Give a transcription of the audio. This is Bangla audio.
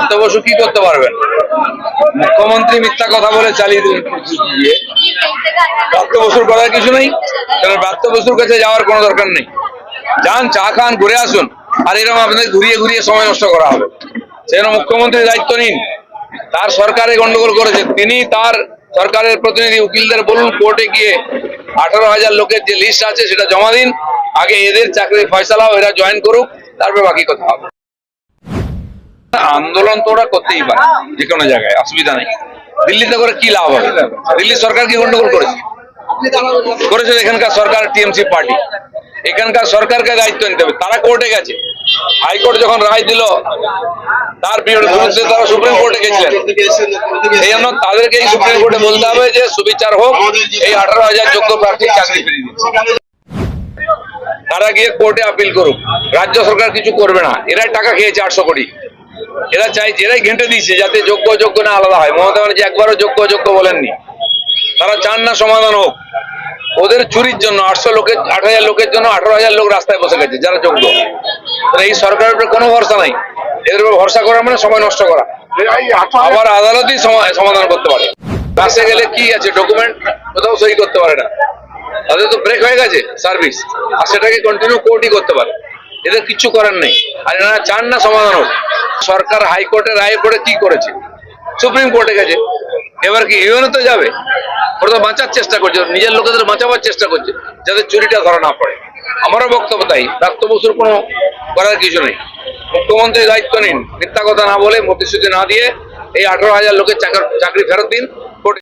ব্রাত্য বসু কি করতে পারবেন? মুখ্যমন্ত্রী মিথ্যা কথা বলে চালিয়ে দিয়ে ব্রাত্য বসুর করার কিছু নেই। কারণ ব্রাত্য বসুর কাছে যাওয়ার কোনো দরকার নেই। যান, চা খান, ঘুরে আসুন। আর এরকম আপনাদের ঘুরিয়ে ঘুরিয়ে সময় নষ্ট করা হবে। সেজন্য মুখ্যমন্ত্রী দায়িত্ব নিন। তার সরকারে গন্ডগোল করেছে, তিনি তার সরকারের প্রতিনিধি উকিলদের বলুন কোর্টে গিয়ে 18,000 লোকের যে লিস্ট আছে সেটা জমা দিন। আগে এদের চাকরির ফয়সালা এরা জয়েন করুক, তারপরে বাকি কথা হবে। আন্দোলন তো ওরা করতেই পারে যে কোনো জায়গায়, অসুবিধা নেই। দিল্লিতে করে কি লাভ হবে? দিল্লি সরকার কি গন্ডগোল করেছে? এখানকার সরকার টিএমসি পার্টি। এখানকার সরকারকে দায়িত্ব নিতে হবে। তারা কোর্টে গেছে, হাইকোর্ট যখন রায় দিল তার বিরুদ্ধে তারা সুপ্রিম কোর্টে গেছিলেন। সেই জন্য তাদেরকে এই সুপ্রিম কোর্টে বলতে হবে যে সুবিচার হোক, এই 18,000 যোগ্য প্রার্থীর চাকরি ফিরিয়ে দিন। তারা গিয়ে কোর্টে আপিল করুক। রাজ্য সরকার কিছু করবে না, এরাই টাকা খেয়েছে 800 কোটি। এরা চাইছে, এরাই ঘেঁটে দিয়েছে যাতে যোগ্য যোগ্য না আলাদা হয়। মমতা ব্যানার্জি একবারও যোগ্য যোগ্য বলেননি। তারা চান না সমাধান হোক। ওদের চুরির জন্য 8,000 লোকের জন্য 18,000 লোক রাস্তায় বসে গেছে যারা যোগ্য। এই সরকারের উপরে কোনো ভরসা নাই। এদের উপর ভরসা করা মানে সময় নষ্ট করা। আবার আদালতই সমাধান করতে পারে। কাছে গেলে কি আছে, ডকুমেন্ট কোথাও সই করতে পারে না। তাদের তো ব্রেক হয়ে গেছে সার্ভিস, আর সেটাকে কন্টিনিউ কোর্টই করতে পারে। এদের কিচ্ছু করার নেই। আর এনারা চান না সমাধান হোক। সরকার হাইকোর্টের রায়ের পরে কি করেছে? সুপ্রিম কোর্টে গেছে। এবার কি ইউএনও তো যাবে? ওরা তো বাঁচার চেষ্টা করছে, নিজের লোকেদের বাঁচাবার চেষ্টা করছে যাতে চুরিটা ধরা না পড়ে। আমারও বক্তব্য তাই, ব্রাত্য বসুর কোনো করার কিছু নেই। মুখ্যমন্ত্রী দায়িত্ব নিন, মিথ্যা কথা না বলে, প্রতিশ্রুতি না দিয়ে এই 18,000 লোকের চাকরি ফেরত দিন।